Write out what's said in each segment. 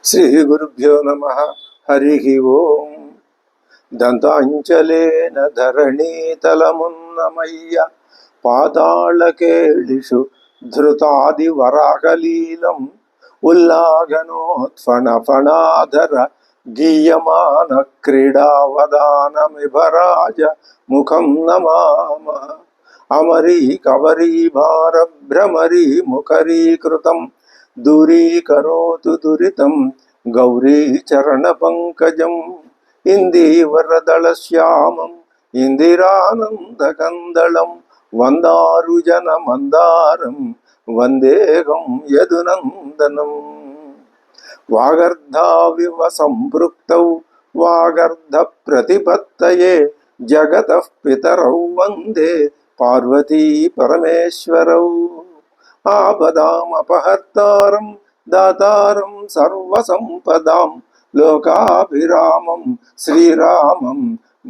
శ్రీ గురుభ్యో నమః. హరి ఓం. దంతాంచలేన ధరణీతలమున్నమయ్య పాతాళకేళిషు ధృతాది వరాకలీలం ఉల్లాఘనోత్ఫణఫణాధర గీయమాన క్రీడావదానమిభరాజ ముఖం నమామ. అమరీ కవరీ భార భ్రమరీ ముఖరీకృతం దూరీకరోతు దురితం గౌరీ చరణ పంకజం ఇందీవరదళశ్యామం ఇందిరానందకందళం వందారుజన మందారం వందేహం యదునందనం. వాగర్ధావివ సంపృక్తౌ వాగర్ధ ప్రతిపత్తయే జగతః పితరౌ వందే పార్వతీ పరమేశ్వరౌ. ఆపదామపహర్తారం దాతారం సర్వసంపదాం లోకాభిరామం శ్రీరామం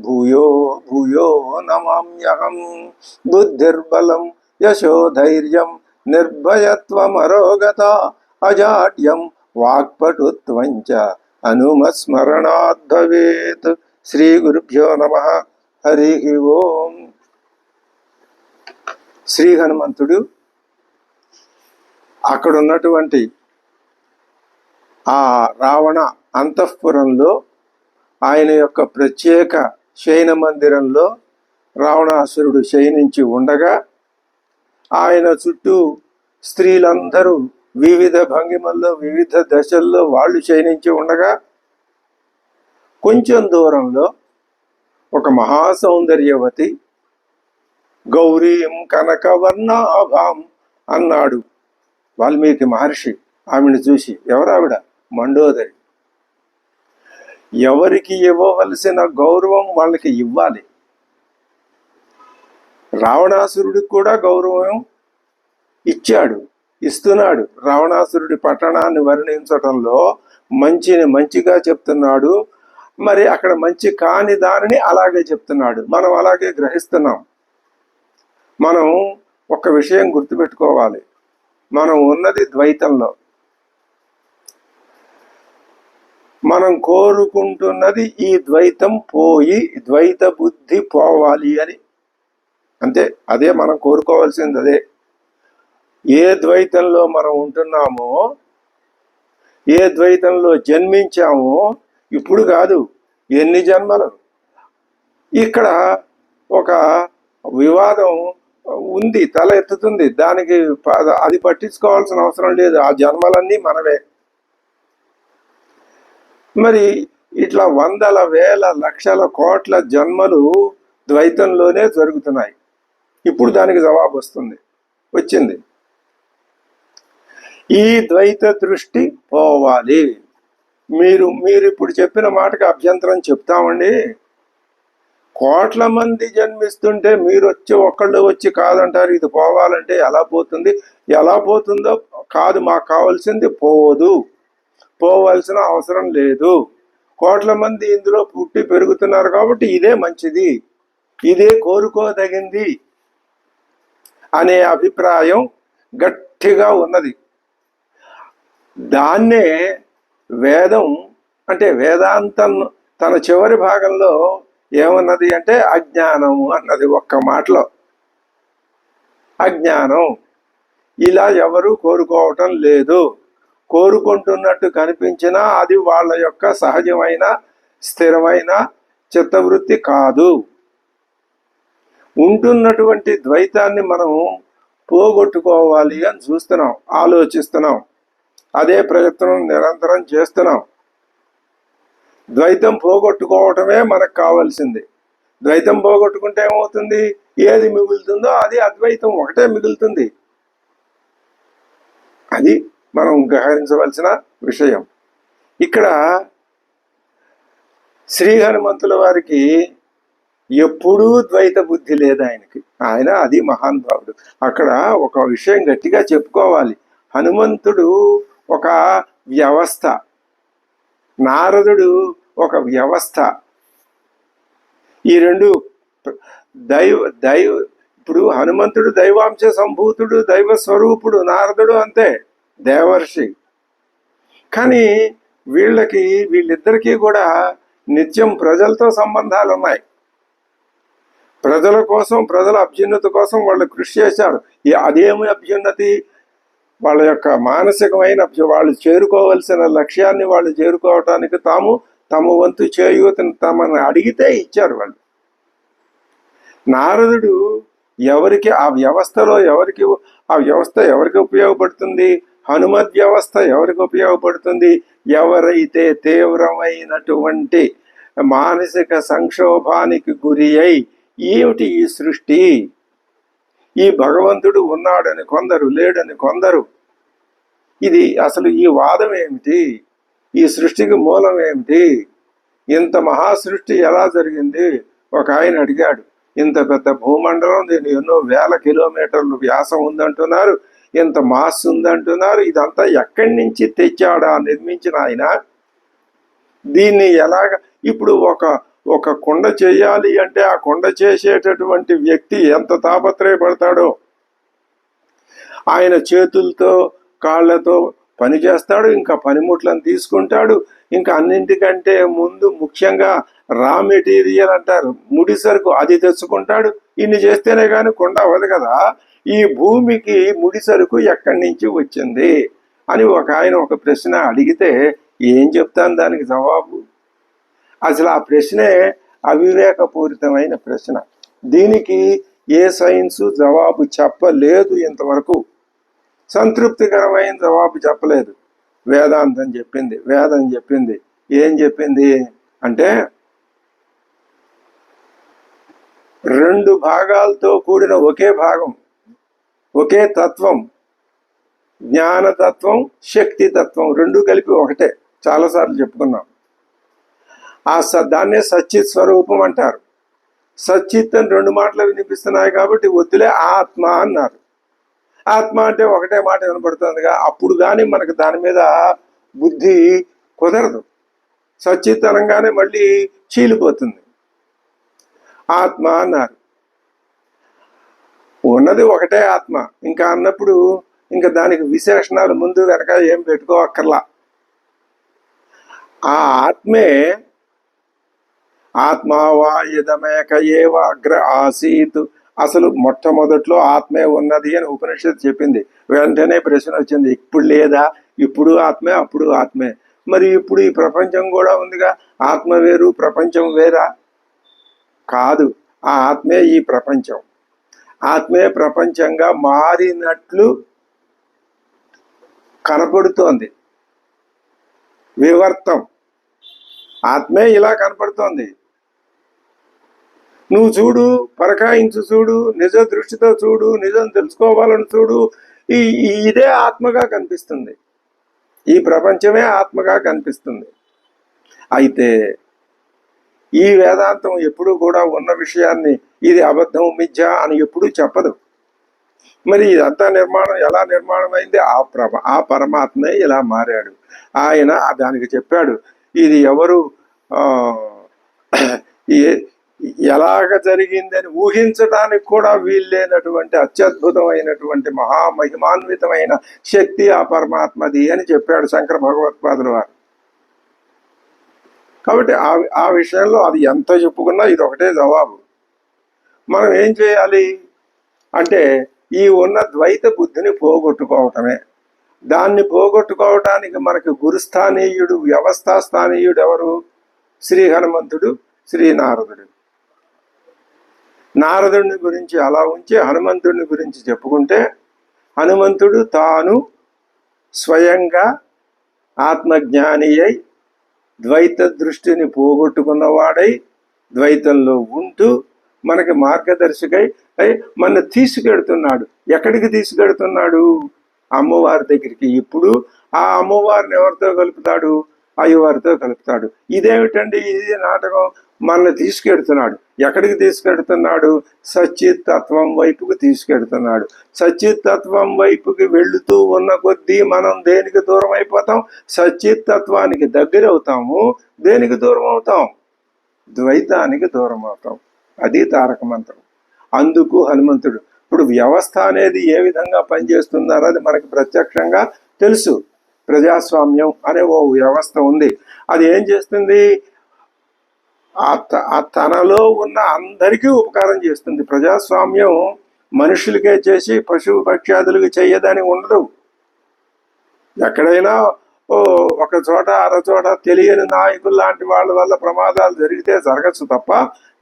భూయో భూయో నమామ్యహం. బుద్ధిర్బలం యశోధైర్యం నిర్భయత్వమరోగత అజాడ్యం వాక్పటుత్వం చ హనుమస్మరణాద్ భవేత్. శ్రీ గురుభ్యో నమః. హరి ఓం. శ్రీ హనుమంతుడు అక్కడ ఉన్నటువంటి ఆ రావణ అంతఃపురంలో ఆయన యొక్క ప్రత్యేక శయన మందిరంలో రావణాసురుడు శయనించి ఉండగా ఆయన చుట్టూ స్త్రీలందరూ వివిధ భంగిమల్లో వివిధ దశల్లో వాళ్ళు శయనించి ఉండగా కొంచెం దూరంలో ఒక మహాసౌందర్యవతి గౌరీం కనకవర్ణాభాం అన్నాడు వాల్మీకి మహర్షి. ఆవిడని చూసి, ఎవరావిడ? మండోదరి. ఎవరికి ఇవ్వవలసిన గౌరవం వాళ్ళకి ఇవ్వాలి. రావణాసురుడికి కూడా గౌరవం ఇచ్చాడు, ఇస్తున్నాడు. రావణాసురుడి పట్టణాన్ని వర్ణించటంలో మంచిని మంచిగా చెప్తున్నాడు, మరి అక్కడ మంచి కాని దానిని అలాగే చెప్తున్నాడు. మనం అలాగే గ్రహిస్తున్నాం. మనం ఒక విషయం గుర్తుపెట్టుకోవాలి, మనం ఉన్నది ద్వైతంలో. మనం కోరుకుంటున్నది ఈ ద్వైతం పోయి ద్వైత బుద్ధి పోవాలి అని, అంతే. అదే మనం కోరుకోవాల్సింది. అదే ఏ ద్వైతంలో మనం ఉంటున్నామో, ఏ ద్వైతంలో జన్మించామో, ఇప్పుడు కాదు ఎన్ని జన్మలు. ఇక్కడ ఒక వివాదం ఉంది, తల ఎత్తుతుంది. దానికి అది పట్టించుకోవాల్సిన అవసరం లేదు. ఆ జన్మలన్నీ మనవే. మరి ఇట్లా వందల వేల లక్షల కోట్ల జన్మలు ద్వైతంలోనే జరుగుతున్నాయి. ఇప్పుడు దానికి జవాబు వచ్చింది. ఈ ద్వైత దృష్టి పోవాలి. మీరు ఇప్పుడు చెప్పిన మాటకి అభ్యంతరం చెప్తామండి. కోట్ల మంది జన్మిస్తుంటే మీరు ఒక్కళ్ళు వచ్చి కాదంటారు. ఇది పోవాలంటే ఎలా పోతుంది? ఎలా పోతుందో కాదు, మాకు కావాల్సింది పోదు, పోవలసిన అవసరం లేదు. కోట్ల మంది ఇందులో పుట్టి పెరుగుతున్నారు కాబట్టి ఇదే మంచిది, ఇదే కోరుకోదగింది అనే అభిప్రాయం గట్టిగా ఉన్నది. దాన్నే వేదం అంటే వేదాంతం తన చివరి భాగంలో ఏమన్నది అంటే అజ్ఞానము అన్నది. ఒక్క మాటలో అజ్ఞానం. ఇలా ఎవరు కోరుకోవటం లేదు. కోరుకుంటున్నట్టు కనిపించినా అది వాళ్ళ యొక్క సహజమైన స్థిరమైన చిత్తవృత్తి కాదు. ఉంటున్నటువంటి ద్వైతాన్ని మనం పోగొట్టుకోవాలి అని చూస్తున్నాం, ఆలోచిస్తున్నాం. అదే ప్రయత్నం నిరంతరం చేస్తున్నాం. ద్వైతం పోగొట్టుకోవటమే మనకు కావాల్సింది. ద్వైతం పోగొట్టుకుంటే ఏమవుతుంది? ఏది మిగులుతుందో అది అద్వైతం ఒకటే మిగులుతుంది. అది మనం గ్రహించవలసిన విషయం. ఇక్కడ శ్రీ హనుమంతుల వారికి ఎప్పుడూ ద్వైత బుద్ధి లేదు ఆయనకి. ఆయన అది మహానుభావుడు. అక్కడ ఒక విషయం గట్టిగా చెప్పుకోవాలి. హనుమంతుడు ఒక వ్యవస్థ, నారదుడు ఒక వ్యవస్థ. ఈ రెండు ఇప్పుడు హనుమంతుడు దైవాంశ సంభూతుడు, దైవ స్వరూపుడు. నారదుడు అంతే, దేవర్షి. కానీ వీళ్ళిద్దరికీ కూడా నిత్యం ప్రజలతో సంబంధాలు ఉన్నాయి. ప్రజల కోసం, ప్రజల అభ్యున్నతి కోసం వాళ్ళు కృషి చేశారు. అదేమి అభ్యున్నతి? వాళ్ళ యొక్క మానసికమైన వాళ్ళు చేరుకోవలసిన లక్ష్యాన్ని వాళ్ళు చేరుకోవటానికి తమ వంతు చేయూతను తమని అడిగితే ఇచ్చారు వాళ్ళు. నారదుడు ఎవరికి ఆ వ్యవస్థ ఎవరికి ఉపయోగపడుతుంది? హనుమద్ వ్యవస్థ ఎవరికి ఉపయోగపడుతుంది? ఎవరైతే తీవ్రమైనటువంటి మానసిక సంక్షోభానికి గురి అయి ఏమిటి ఈ సృష్టి, ఈ భగవంతుడు ఉన్నాడని కొందరు, లేడని కొందరు, ఇది అసలు ఈ వాదం ఏమిటి, ఈ సృష్టికి మూలం ఏమిటి, ఇంత మహాసృష్టి ఎలా జరిగింది? ఒక ఆయన అడిగాడు. ఇంత పెద్ద భూమండలం, దీని ఎన్నో వేల కిలోమీటర్లు వ్యాసం ఉందంటున్నారు, ఇంత మాస్ ఉందంటున్నారు, ఇదంతా ఎక్కడి నుంచి తెచ్చాడా నిర్మించిన ఆయన? దీన్ని ఎలాగ ఇప్పుడు ఒక కొండ చేయాలి అంటే ఆ కొండ చేసేటటువంటి వ్యక్తి ఎంత తాపత్రయపడతాడో. ఆయన చేతులతో కాళ్ళతో పని చేస్తాడు, ఇంకా పనిముట్లను తీసుకుంటాడు, ఇంకా అన్నింటికంటే ముందు ముఖ్యంగా రా మెటీరియల్ అంటారు, ముడి సరుకు, అది తెచ్చుకుంటాడు. ఇన్ని చేస్తేనే కానీ కొండ అవ్వదు కదా. ఈ భూమికి ముడి సరుకు ఎక్కడి నుంచి వచ్చింది అని ఒక ప్రశ్న అడిగితే ఏం చెప్తాను దానికి జవాబు? అసలు ఆ ప్రశ్నే అవివేకపూరితమైన ప్రశ్న. దీనికి ఏ సైన్సు జవాబు చెప్పలేదు ఇంతవరకు. సంతృప్తికరమైన జవాబు చెప్పలేదు. వేదాంతం చెప్పింది, వేదం చెప్పింది. ఏం చెప్పింది అంటే, 2 భాగాలతో కూడిన ఒకే భాగం, ఒకే తత్వం, జ్ఞానతత్వం, శక్తి తత్వం, 2 కలిపి ఒకటే. చాలాసార్లు చెప్పుకున్నాం. దాన్నే సచ్చిత్ స్వరూపం అంటారు. సచ్చిత్ అని 2 మాటలు వినిపిస్తున్నాయి కాబట్టి వద్దులే ఆత్మ అన్నారు. ఆత్మ అంటే ఒకటే మాట వినపడుతుందిగా, అప్పుడు కానీ మనకు దాని మీద బుద్ధి కుదరదు. సచ్చిత్ అనగానే మళ్ళీ చీలిపోతుంది. ఆత్మ అన్నారు. ఉన్నది ఒకటే ఆత్మ. ఇంకా అన్నప్పుడు ఇంకా దానికి విశేషణాలు ముందు వెనక ఏం పెట్టుకోక్కర్లా. ఆ ఆత్మే ఆత్మావా ఇదమేక ఏవ అగ్ర ఆసీత్. అసలు మొట్టమొదట్లో ఆత్మే ఉన్నది అని ఉపనిషత్తు చెప్పింది. వెంటనే ప్రశ్న వచ్చింది, ఇప్పుడు లేదా? ఇప్పుడు ఆత్మే, అప్పుడు ఆత్మే. మరి ఇప్పుడు ఈ ప్రపంచం కూడా ఉందిగా, ఆత్మ వేరు ప్రపంచం వేరా? కాదు, ఆ ఆత్మే ఈ ప్రపంచం. ఆత్మే ప్రపంచంగా మారినట్లు కనపడుతోంది. వివర్తం, ఆత్మే ఇలా కనపడుతోంది. నువ్వు చూడు, పరకాయించు చూడు, నిజ దృష్టితో చూడు, నిజం తెలుసుకోవాలని చూడు, ఇదే ఆత్మగా కనిపిస్తుంది. ఈ ప్రపంచమే ఆత్మగా కనిపిస్తుంది. అయితే ఈ వేదాంతం ఎప్పుడు కూడా ఉన్న విషయాన్ని ఇది అబద్ధం, మిథ్య అని ఎప్పుడూ చెప్పదు. మరి ఇదంతా ఎలా నిర్మాణమైంది? ఆ పరమాత్మే ఇలా మారాడు. ఆయన దానికి చెప్పాడు. ఇది ఎవరు ఎలాగ జరిగిందని ఊహించడానికి కూడా వీల్లేనటువంటి అత్యద్భుతమైనటువంటి మహామహిమాన్వితమైన శక్తి ఆ పరమాత్మది అని చెప్పాడు శంకర భగవత్పాదుల వారు. కాబట్టి ఆ విషయంలో అది ఎంత చెప్పుకున్నా ఇది ఒకటే జవాబు. మనం ఏం చేయాలి అంటే, ఈ ఉన్న ద్వైత బుద్ధిని పోగొట్టుకోవటమే. దాన్ని పోగొట్టుకోవటానికి మనకి గురుస్థానీయుడు, వ్యవస్థా స్థానీయుడు ఎవరు? శ్రీ హనుమంతుడు, శ్రీ నారదుడు. నారదుడిని గురించి అలా ఉంచి హనుమంతుడిని గురించి చెప్పుకుంటే, హనుమంతుడు తాను స్వయంగా ఆత్మజ్ఞాని అయి ద్వైత దృష్టిని పోగొట్టుకున్నవాడై ద్వైతంలో ఉంటూ మనకి మార్గదర్శకై మన తీసుకెడుతున్నాడు. ఎక్కడికి తీసుకెడుతున్నాడు? అమ్మవారి దగ్గరికి. ఇప్పుడు ఆ అమ్మవారిని ఎవరితో కలుపుతాడు? అయ్యవారితో కలుపుతాడు. ఇదేమిటండి, ఇది నాటకం. మనల్ని తీసుకెడుతున్నాడు. ఎక్కడికి తీసుకెడుతున్నాడు? సచ్చిత్ తత్వం వైపుకు తీసుకెడుతున్నాడు. సచ్చిత్ తత్వం వైపుకి వెళుతూ ఉన్న కొద్దీ మనం దేనికి దూరం అయిపోతాం? సచ్చిత్ తత్వానికి దగ్గర అవుతాము. దేనికి దూరం అవుతాం? ద్వైతానికి దూరం అవుతాం. అది తారక మంత్రం. అందుకు హనుమంతుడు. ఇప్పుడు వ్యవస్థ అనేది ఏ విధంగా పనిచేస్తున్నారో అది మనకు ప్రత్యక్షంగా తెలుసు. ప్రజాస్వామ్యం అనే ఓ వ్యవస్థ ఉంది. అది ఏం చేస్తుంది? తనలో ఉన్న అందరికీ ఉపకారం చేస్తుంది. ప్రజాస్వామ్యం మనుషులకే చేసి పశువు పక్ష్యాదులకు చెయ్యదని ఉండదు. ఎక్కడైనా ఒక చోట అరచోట తెలియని నాయకులు లాంటి వాళ్ళ వల్ల ప్రమాదాలు జరిగితే జరగచ్చు తప్ప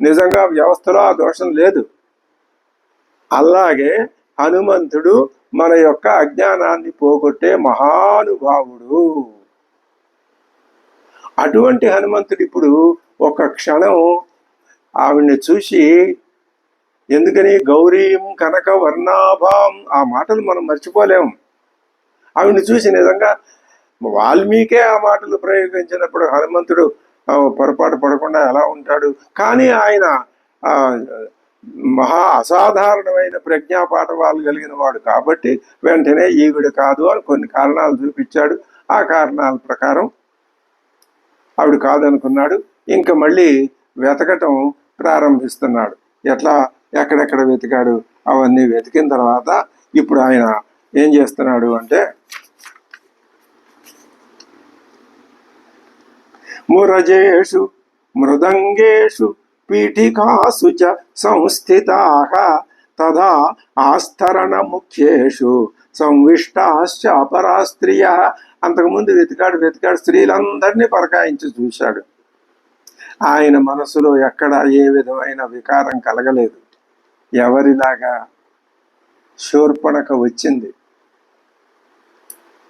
నిజంగా వ్యవస్థలో ఆ దోషం లేదు. అలాగే హనుమంతుడు మన యొక్క అజ్ఞానాన్ని పోగొట్టే మహానుభావుడు. అటువంటి హనుమంతుడు ఇప్పుడు ఒక క్షణం ఆవిడ్ని చూసి, ఎందుకని గౌరీం కనక వర్ణాభాం, ఆ మాటలు మనం మర్చిపోలేము. ఆవిడ్ని చూసి నిజంగా వాల్మీకే ఆ మాటలు ప్రయోగించినప్పుడు హనుమంతుడు పొరపాటు పడకుండా ఎలా ఉంటాడు? కానీ ఆయన మహా అసాధారణమైన ప్రజ్ఞాపాఠవాలు కలిగిన వాడు కాబట్టి వెంటనే ఈవిడ కాదు అని కొన్ని కారణాలు చూపించాడు. ఆ కారణాల ప్రకారం ఆవిడ కాదనుకున్నాడు. ఇంకా మళ్ళీ వెతకటం ప్రారంభిస్తున్నాడు. ఎక్కడెక్కడ వెతికాడు అవన్నీ వెతికిన తర్వాత ఇప్పుడు ఆయన ఏం చేస్తున్నాడు అంటే, మురజేషు మృదంగేషు పీఠికాసు చ సంస్థితాః తదా ఆస్తరణ ముఖ్యేషు సంవిష్టాశ్చ అపరా స్త్రియః. అంతకుముందు వెతికాడు స్త్రీలందరినీ పరకాయించి చూశాడు. ఆయన మనసులో ఎక్కడ ఏ విధమైన వికారం కలగలేదు. ఎవరిలాగా శూర్పణఖ వచ్చింది,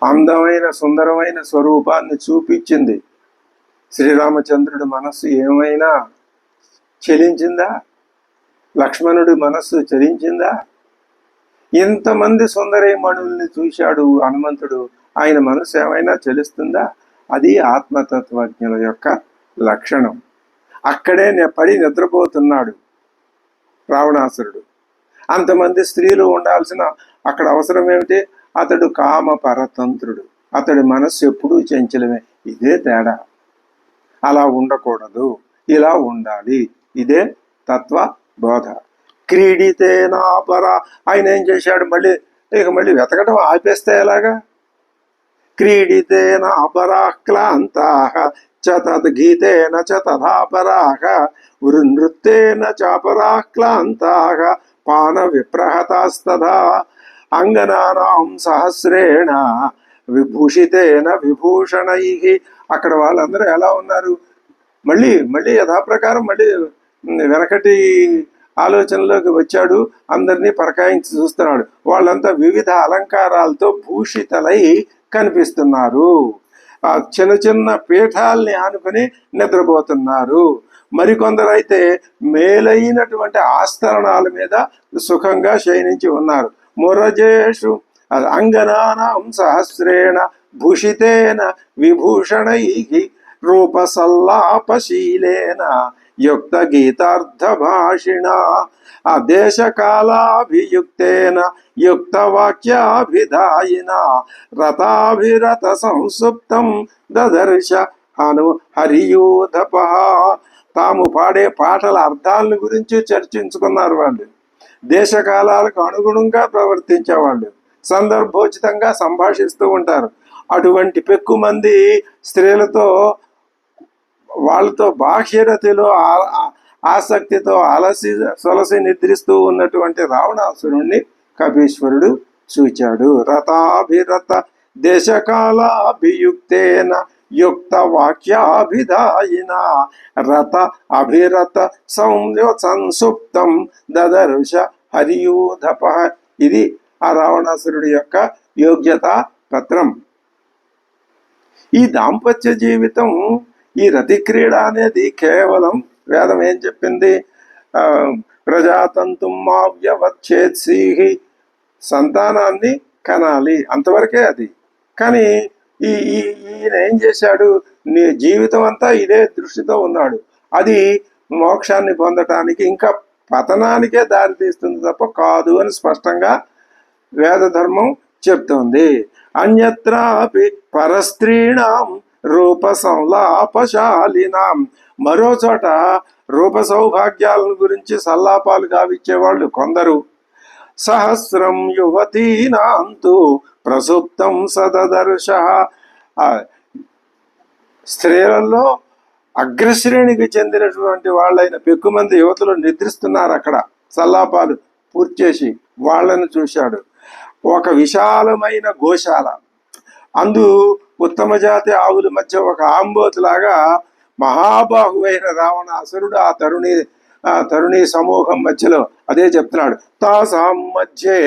అందమైన సుందరమైన స్వరూపాన్ని చూపించింది. శ్రీరామచంద్రుడి మనస్సు ఏమైనా చలించిందా? లక్ష్మణుడి మనస్సు చలించిందా? ఇంతమంది సుందరీమణుల్ని చూశాడు హనుమంతుడు, ఆయన మనసు ఏమైనా చలిస్తుందా? అది ఆత్మతత్వజ్ఞుల యొక్క లక్షణం. అక్కడే పడి నిద్రపోతున్నాడు రావణాసురుడు. అంతమంది స్త్రీలు ఉండాల్సిన అక్కడ అవసరం ఏమిటి? అతడు కామ పరతంత్రుడు, అతడి మనస్సు ఎప్పుడూ చంచలమే. ఇదే తేడా. అలా ఉండకూడదు, ఇలా ఉండాలి. ఇదే తత్వ బోధ. క్రీడితేనాపర. ఆయన ఏం చేశాడు? మళ్ళీ వెతకటం ఆపేస్తే ఎలాగా? క్రీడితేన అపరాక్లాంతాః చ తద్గీతేన చ తథాపరాః వృనృత్తేన చాపరాక్లాంతాః పాన విప్రహతాస్తథా అంగనానాం సహస్రేణ విభూషితేన విభూషణైః. అక్కడ వాళ్ళందరూ ఎలా ఉన్నారు? మళ్ళీ యథాప్రకారం మళ్ళీ వెనకటి ఆలోచనలోకి వచ్చాడు. అందరినీ పరకాయించి చూస్తున్నాడు. వాళ్ళంతా వివిధ అలంకారాలతో భూషితలై కనిపిస్తున్నారు. ఆ చిన్న చిన్న పీఠాల్ని ఆనుకొని నిద్రపోతున్నారు. మరికొందరైతే మేలైనటువంటి ఆస్తరణాల మీద సుఖంగా శయనించి ఉన్నారు. మురజేషు అంగనానాం సహస్రేణ భూషితేన విభూషణైః రూపసల్లాపశీలేన యుక్త గీతార్థ భాషిణ. ఆ దేశకాలాభియుక్తేన యుక్త వాక్యాభిధాయిన రథాభిరత సంసుప్తం దదర్శ హరియూధప. తాము పాడే పాటల అర్థాలను గురించి చర్చించుకున్నారు. వాళ్ళు దేశకాలాలకు అనుగుణంగా ప్రవర్తించేవాళ్ళు, సందర్భోచితంగా సంభాషిస్తూ ఉంటారు. అటువంటి పెక్కుమంది స్త్రీలతో వాళ్ళతో బాహ్యరతిలో ఆసక్తితో సొలసి నిద్రిస్తూ ఉన్నటువంటి రావణాసురుణ్ణి కపీశ్వరుడు చూచాడు. రథాభిరత దేశకాలాభియుక్తేన యుక్త వాక్యాభిధాయిన రథ అభిరత సంసుప్తం దదర్శ హరియూధప. ఇది ఆ రావణాసురుడి యొక్క యోగ్యతా పత్రం. ఈ దాంపత్య జీవితం, ఈ రతి క్రీడ అనేది కేవలం వేదం ఏం చెప్పింది? ప్రజాతంతుం మావ్యవచ్ఛేత్సీహి, సంతానాన్ని కనాలి, అంతవరకే అది. కానీ ఈయన ఏం చేశాడు? నీ జీవితం అంతా ఇదే దృష్టితో ఉన్నాడు. అది మోక్షాన్ని పొందటానికి, ఇంకా పతనానికే దారితీస్తుంది తప్ప కాదు అని స్పష్టంగా వేద ధర్మం చెప్తోంది. అన్యత్రాపి పరస్త్రీణాం రూప సంలాపశాలినాం. మరో చోట రూప సౌభాగ్యాలను గురించి సల్లాపాలు గావిచ్చేవాళ్ళు కొందరు. సహస్రం యువతీనాంతు ప్రసుప్తం సదదర్శ. ఆ స్త్రీలలో అగ్రశ్రేణికి చెందినటువంటి వాళ్ళైన పెక్కుమంది యువతులు నిద్రిస్తున్నారు అక్కడ. సల్లాపాలు పూర్తి చేసి వాళ్ళను చూశాడు. ఒక విశాలమైన గోశాల, అందు ఉత్తమ జాతి ఆవుల మధ్య ఒక ఆంబోతులాగా మహాబాహువైన రావణాసురుడు ఆ తరుణి సమూహం మధ్యలో. అదే చెప్తున్నాడు, తాసాం మధ్యే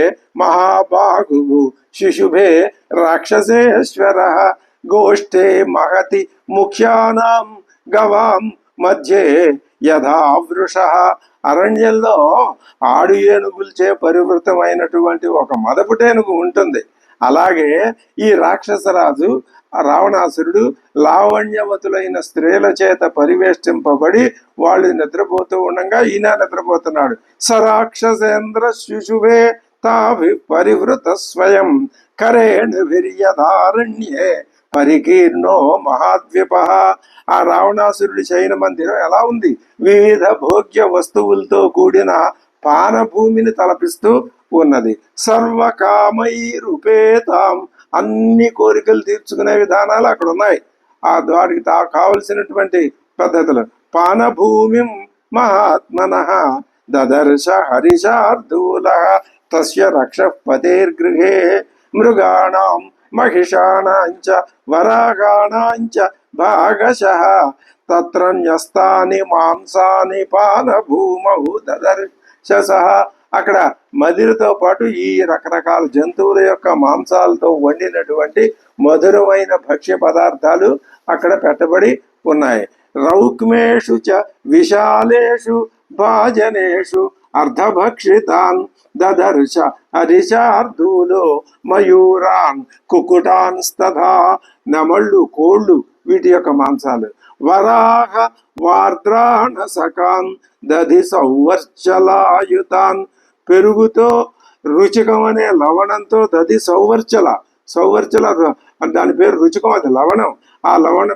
మహాబాహు శిశుభే రాక్షసేశ్వర గోష్ఠే మహతి ముఖ్యానాం గవాం మధ్యే యథా వృష. అరణ్యంలో ఆడు ఏనుగులచే పరివృతమైనటువంటి ఒక మదపుటేనుగు ఉంటుంది. అలాగే ఈ రాక్షసరాజు రావణాసురుడు లావణ్యవతులైన స్త్రీల చేత పరివేష్టింపబడి వాళ్ళు నిద్రపోతూ ఉండగా ఈయన నిద్రపోతున్నాడు. సరాక్షసేంద్ర శిశువే తావి పరివృత స్వయం కరేణు విర్యధారణ్యే పరికీర్ణో మహాద్విప. ఆ రావణాసురుడి శయన మందిరం ఎలా ఉంది? వివిధ భోగ్య వస్తువులతో కూడిన పానభూమిని తలపిస్తూ ఉన్నది. సర్వకామైరుపేతాం, అన్ని కోరికలు తీర్చుకునే విధానాలు అక్కడ ఉన్నాయి. ఆ వాటికి కావలసినటువంటి పద్ధతులు. పానభూమిం మహాత్మన దదర్శ హరిశార్దూల తస్య రక్ష పతేర్గృహే మృగాణాం మహిషాణాంచ వరాగాణాంచ భాగశః తత్ర న్యస్తాని మాంసాని పానభూమౌ దదర్శసః. అక్కడ మదిరతో పాటు ఈ రకరకాల జంతువుల యొక్క మాంసాలతో వండినటువంటి మధురమైన భక్ష్య పదార్థాలు అక్కడ పెట్టబడి ఉన్నాయి. రౌక్మేషు చ విశాలేషు భాజనేషు అర్ధభక్షితాన్ దదర్శ హరిశార్దూలో మయూరాన్ కుకుటాన్ తథా. నెమళ్ళు, కోళ్ళు వీటి యొక్క మాంసాలు. వరాహ వార్ద్రాణ సకాన్ దధి సౌవర్చలాయుతాన్, పెరుగుతో రుచికం అనే లవణంతో దధి సౌవర్చల దాని పేరు రుచికం, అది లవణం. ఆ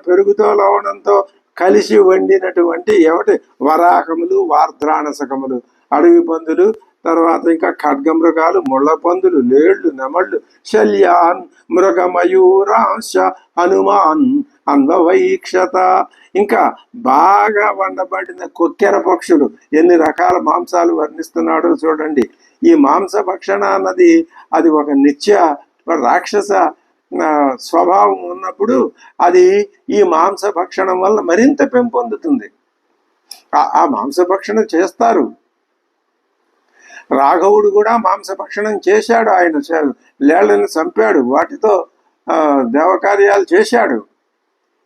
పెరుగుతో లవణంతో కలిసి వండినటువంటి ఏమిటి వరాహములు, వార్ద్రాణసకములు, అడవి పందులు, తర్వాత ఇంకా ఖడ్గమృగాలు, ముళ్ళ పందులు, లేళ్లు, నెమళ్ళు, శల్యాన్ మృగమయూరాంశ హనుమాన్ అన్వవైక్షత. ఇంకా బాగా వండబడిన కొక్కెర పక్షులు. ఎన్ని రకాల మాంసాలు వర్ణిస్తున్నాడో చూడండి. ఈ మాంస భక్షణ అన్నది అది ఒక నిత్య రాక్షస స్వభావం ఉన్నప్పుడు అది ఈ మాంస భక్షణం వల్ల మరింత పెంపొందుతుంది. ఆ మాంసభక్షణం చేస్తారు. రాఘవుడు కూడా మాంసభక్షణం చేశాడు. ఆయన లేళ్లను చంపాడు, వాటితో దేవకార్యాలు చేశాడు.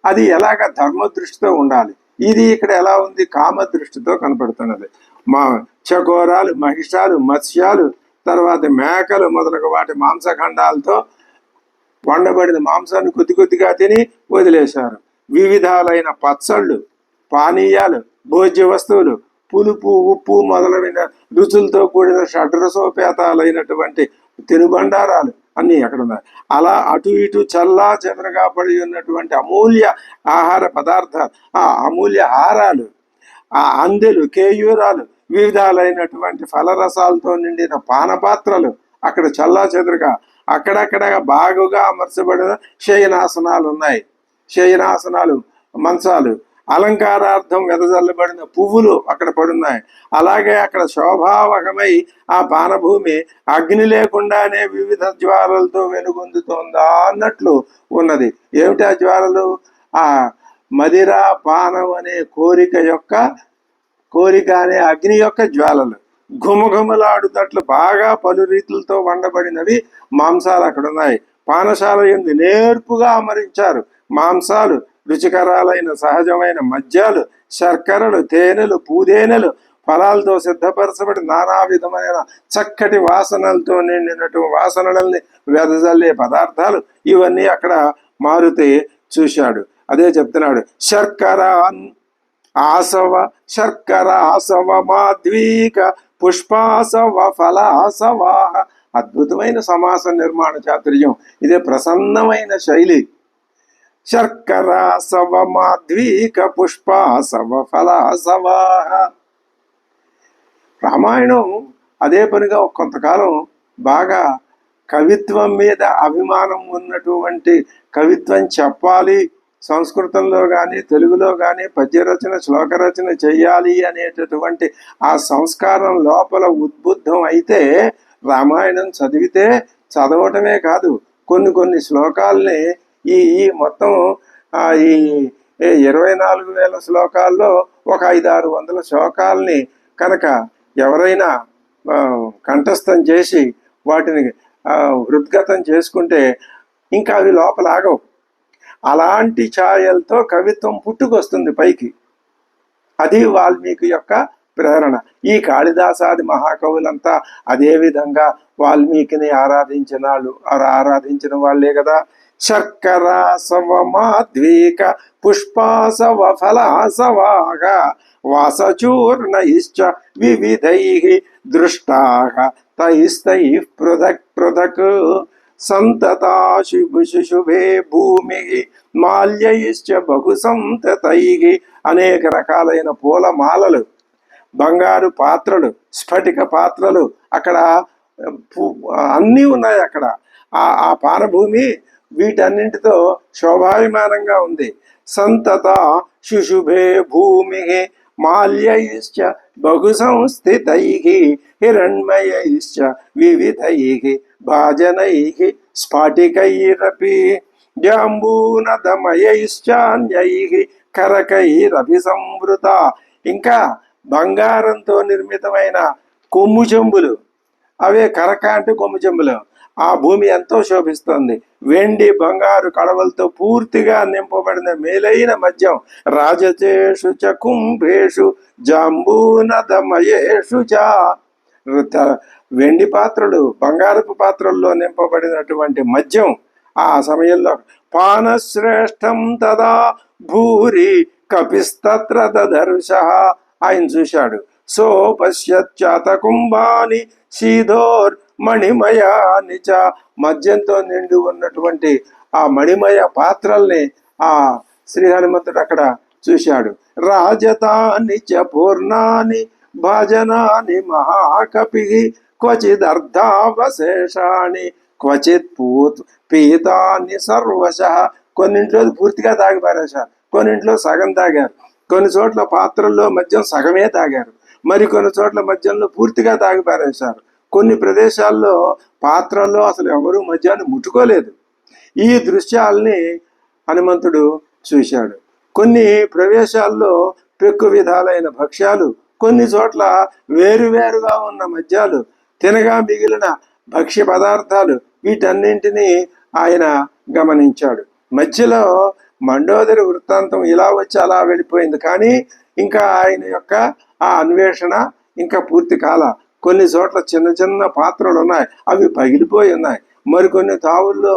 అది ఎలాగ ధర్మ దృష్టితో ఉండాలి. ఇది ఇక్కడ ఎలా ఉంది? కామ దృష్టితో కనపడుతున్నది. చకోరాలు, మహిషాలు, మత్స్యాలు, తర్వాత మేకలు మొదలగు వాటి మాంసఖండాలతో వండబడిన మాంసాన్ని కొద్ది కొద్దిగా తిని వదిలేశారు. వివిధాలైన పచ్చళ్ళు, పానీయాలు, భోజ్య వస్తువులు, పులుపు, ఉప్పు మొదలైన రుచులతో కూడిన షడ్రసోపేతాలైనటువంటి తినుబండారాలు అన్నీ అక్కడ ఉన్నాయి. అలా అటు ఇటు చల్లా చెదరగా పడి ఉన్నటువంటి అమూల్య ఆహార పదార్థాలు, ఆ అమూల్య హారాలు, ఆ అందెలు, కేయూరాలు, వివిధాలైనటువంటి ఫలరసాలతో నిండిన పానపాత్రలు అక్కడ చల్లా చెదరగా అక్కడక్కడ బాగుగా అమర్చబడిన శయనాసనాలు ఉన్నాయి. శయనాసనాలు, మంచాలు, అలంకారార్థం వెదజల్లబడిన పువ్వులు అక్కడ పడున్నాయి. అలాగే అక్కడ శోభావహమై ఆ పానభూమి అగ్ని లేకుండానే వివిధ జ్వాలలతో వెలుగొందుతోందా అన్నట్లు ఉన్నది. ఏమిటా జ్వాలలు? ఆ మదిర పానం అనే కోరిక అనే అగ్ని యొక్క జ్వాలలు. ఘుమఘుమలాడుతట్లు బాగా పలు రీతులతో వండబడినవి మాంసాలు అక్కడ ఉన్నాయి. పానశాల యందు నేర్పుగా అమరించారు మాంసాలు, రుచికరాలైన సహజమైన మద్యాలు, శర్కరలు, తేనెలు, పూదేనెలు, ఫలాలతో సిద్ధపరచబడి నానా విధమైన చక్కటి వాసనలతో నిండినటువంటి వాసనలని వెదజల్లే పదార్థాలు ఇవన్నీ అక్కడ మారుతి చూశాడు. అదే చెప్తున్నాడు, శర్కర ఆసవ మాధ్వీక పుష్పాసవ ఫలాసవాహ. అద్భుతమైన సమాస నిర్మాణ చాతుర్యం. ఇదే ప్రసన్నమైన శైలి. శర్కరాసవ మాధ్వీక పుష్పాసవ ఫలాసవాహ. రామాయణం అదే పనిగా కొంతకాలం బాగా కవిత్వం మీద అభిమానం ఉన్నటువంటి కవిత్వం చెప్పాలి, సంస్కృతంలో కానీ తెలుగులో కానీ పద్యరచన శ్లోకరచన చెయ్యాలి అనేటటువంటి ఆ సంస్కారం లోపల ఉద్బుద్ధం అయితే రామాయణం చదవటమే కాదు, కొన్ని శ్లోకాల్ని ఈ మొత్తం ఈ 24,000 శ్లోకాల్లో ఒక 500-600 శ్లోకాల్ని కనుక ఎవరైనా కంఠస్థం చేసి వాటిని హృద్గతం చేసుకుంటే ఇంకా అవి లోపల ఆగవు. అలాంటి ఛాయలతో కవిత్వం పుట్టుకొస్తుంది పైకి. అది వాల్మీకి యొక్క ప్రేరణ. ఈ కాళిదాసాది మహాకవులంతా అదే విధంగా వాల్మీకిని ఆరాధించిన వాళ్ళే కదా. శర్కరాసవ మాద్వీక పుష్పాసవ ఫలాసవాగ వాసచూర్ణైశ్చ వివిధైః దృష్టాః తైస్తైః పృథక్ పృథక్ సంతతా శుభే భూమి మాల్యైశ్చ బహు సంతతైః. అనేక రకాలైన పూల మాలలు, బంగారు పాత్రలు, స్ఫటిక పాత్రలు అక్కడ అన్నీ ఉన్నాయి. అక్కడ ఆ పానభూమి వీటన్నింటితో శోభాభిమానంగా ఉంది. సంతత శుశుభే భూమి మాల్యైశ్చ బహు సంస్థితైః హిరణ్మయైశ్చ వివిధైః భాజనైః స్ఫటికైరపి జాంబూనదమయైశ్చాన్యైః కరకైరభిసంవృత. ఇంకా బంగారంతో నిర్మితమైన కొమ్ము చెంబులు, అవే కరక అంటే కొమ్ము చెంబులు. ఆ భూమి ఎంతో శోభిస్తోంది. వెండి బంగారు కడవలతో పూర్తిగా నింపబడిన మేలైన మద్యం. రాజచేషు చ కుంభేషు జాంబూనదమయేషు చ. వెండి పాత్రలు, బంగారపు పాత్రల్లో నింపబడినటువంటి మద్యం ఆ సమయంలో. పానశ్రేష్టం తదా భూరి కపిస్తత్ర దదర్శ. ఆయన చూశాడు. సో పశ్యచ్చాత కుంభాని శీధోర్ మణిమయాని చ. మద్యంతో నిండి ఉన్నటువంటి ఆ మణిమయ పాత్రల్ని ఆ శ్రీ హనుమంతుడు అక్కడ చూశాడు. రాజతాని చ పూర్ణాని భాజనాని మహాకపి క్వచిదర్ధావశేషాని క్వచిత్ పీతాన్ని సర్వశ. కొన్నింట్లో పూర్తిగా తాగి పారేశారు, కొన్నింట్లో సగం తాగారు, కొన్ని చోట్ల పాత్రల్లో మద్యం సగమే తాగారు, మరి కొన్ని చోట్ల మద్యంలో పూర్తిగా తాగి పారేశారు. కొన్ని ప్రదేశాల్లో పాత్రల్లో అసలు ఎవరూ మద్యాన్ని ముట్టుకోలేదు. ఈ దృశ్యాల్ని హనుమంతుడు చూశాడు. కొన్ని ప్రదేశాల్లో పెక్కు విధాలైన భక్ష్యాలు, కొన్ని చోట్ల వేరువేరుగా ఉన్న మద్యాలు, తినగా మిగిలిన భక్ష్య పదార్థాలు, వీటన్నింటినీ ఆయన గమనించాడు. మధ్యలో మండోదరి వృత్తాంతం ఇలా వచ్చి అలా వెళ్ళిపోయింది, కానీ ఇంకా ఆయన యొక్క ఆ అన్వేషణ ఇంకా పూర్తి కాల. కొన్ని చోట్ల చిన్న చిన్న పాత్రలు ఉన్నాయి, అవి పగిలిపోయి ఉన్నాయి. మరికొన్ని తావుల్లో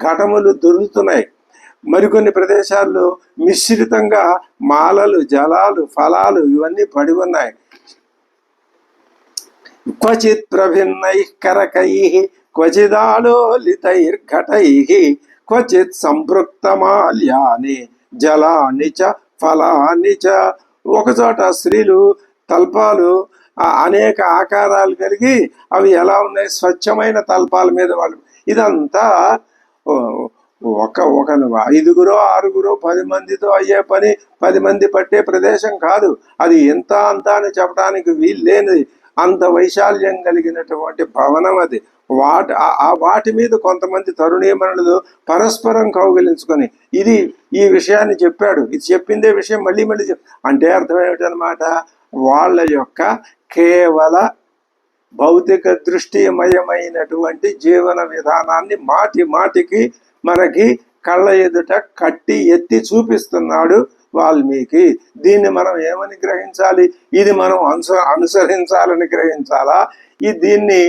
ఘటములు దొరుకుతున్నాయి. మరికొన్ని ప్రదేశాల్లో మిశ్రితంగా మాలలు, జలాలు, ఫలాలు ఇవన్నీ పడి ఉన్నాయి. క్వచిత్ ప్రభిన్నైః కరకైః క్వచిదాలోలితైర్ఘటైః క్వచిత్ సంపృక్తమాల్యాని జలాని చ ఫలాని చ. ఒకచోట స్త్రీలు తల్పాలు అనేక ఆకారాలు కలిగి అవి ఎలా ఉన్నాయి, స్వచ్ఛమైన తల్పాల మీద వాళ్ళు. ఇదంతా ఒక 5గురో 6గురో 10 మందితో అయ్యే పని, 10 మంది పట్టే ప్రదేశం కాదు అది. ఇంత అంతా అని చెప్పడానికి వీల్లేనిది, అంత వైశాల్యం కలిగినటువంటి భవనం అది. వాటి మీద కొంతమంది తరుణీమణులు పరస్పరం కౌగిలించుకొని ఈ విషయాన్ని చెప్పాడు. ఇది చెప్పిందే విషయం మళ్ళీ అంటే అర్థం ఏమిటనమాట, వాళ్ళ యొక్క కేవల భౌతిక దృష్టిమయమైనటువంటి జీవన విధానాన్ని మాటి మాటికి మనకి కళ్ళ ఎదుట కట్టి ఎత్తి చూపిస్తున్నాడు వాల్మీకి. దీన్ని మనం ఏమని గ్రహించాలి? ఇది మనం అనుసరించాలని గ్రహించాలా? దీన్ని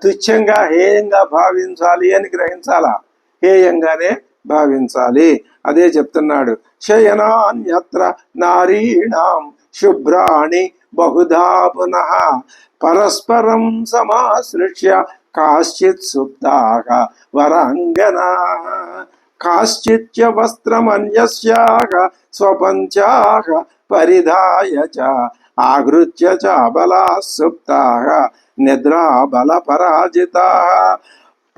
తుచ్చంగా హేయంగా భావించాలి అని గ్రహించాలా? హేయంగానే భావించాలి. అదే చెప్తున్నాడు. శయనాన్యత్ర నారీణాం శుభ్రాణి బహుధా పునః పరస్పరం సమాశ్లిష్య కాశ్చిత్ సుప్తాః వరాంగనాః కాశ్చిచ్చ వస్త్రమన్యస్యాః స్వపంచాః పరిధాయ చ ఆగృత్య చ బలాః సుప్తాః నిద్రా బల పరాజితాః.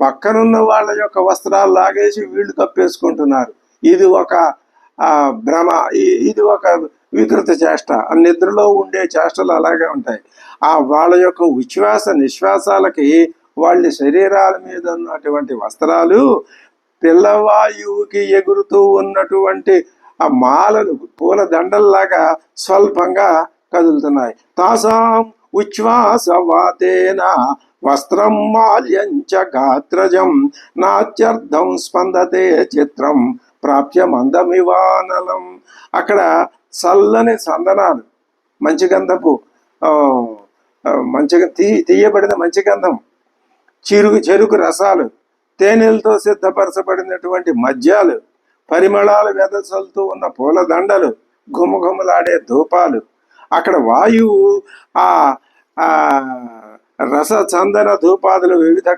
పక్కనున్న వాళ్ళ యొక్క వస్త్రాలు లాగేసి వీళ్ళు కప్పేసుకుంటున్నారు. ఇది ఒక భ్రమ, ఇది ఒక వికృత చేష్ట. నిద్రలో ఉండే చేష్టలు అలాగే ఉంటాయి. వాళ్ళ యొక్క ఉచ్ఛ్వాస నిశ్వాసాలకి వాళ్ళ శరీరాల మీద ఉన్నటువంటి వస్త్రాలు పిల్లవాయువుకి ఎగురుతూ ఉన్నటువంటి ఆ మాలలు పూల దండల్లాగా స్వల్పంగా కదులుతున్నాయి. తాసాం ఉచ్ఛ్వాసవాతేన వస్త్రం మాల్యంచ గాత్రజం నాత్యర్థం స్పందతే చిత్రం ప్రాప్య మందమివానలం. అక్కడ చల్లని సందనాలు, మంచి గంధపు మంచి తీయబడిన మంచి గంధం, చెరుకు రసాలు, తేనెలతో సిద్ధపరచబడినటువంటి మద్యాలు, పరిమళాలు వెదజల్లుతూ ఉన్న పూల దండలు, గుమగుమలాడే ధూపాలు, అక్కడ వాయువు ఆ రస చందన ధూపాదులు వివిధ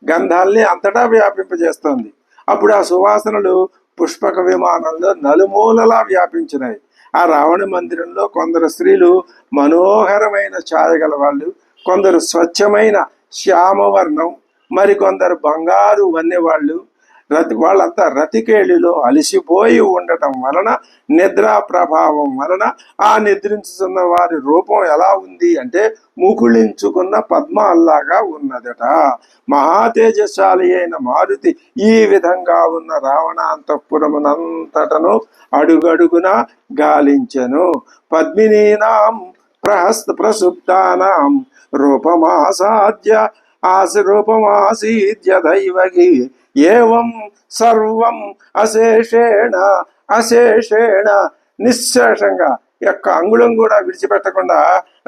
గంధాల్ని అంతటా వ్యాపింపజేస్తోంది. అప్పుడు ఆ సువాసనలు పుష్పక విమానంలో నలుమూలలా వ్యాపించినాయి. ఆ రావణ మందిరంలో కొందరు స్త్రీలు మనోహరమైన ఛాయగల వాళ్ళు, కొందరు స్వచ్ఛమైన శ్యామవర్ణం, మరికొందరు బంగారు వన్నెవాళ్ళు. వాళ్ళంతా రతికేళిలో అలసిపోయి ఉండటం వలన, నిద్రా ప్రభావం వలన ఆ నిద్రించుతున్న వారి రూపం ఎలా ఉంది అంటే ముకుళించుకున్న పద్మాల్లాగా ఉన్నదట. మహాతేజశాలి అయిన మారుతి ఈ విధంగా ఉన్న రావణాంతఃపురమునంతటను అడుగడుగున గాలించెను. పద్మినీనాం ప్రసుప్తానాం రూపమాసాద్య రూపమాసీద్య దైవగి ఏవం సర్వం అశేషేణ నిశ్శేషంగా యొక్క అంగుళం కూడా విడిచిపెట్టకుండా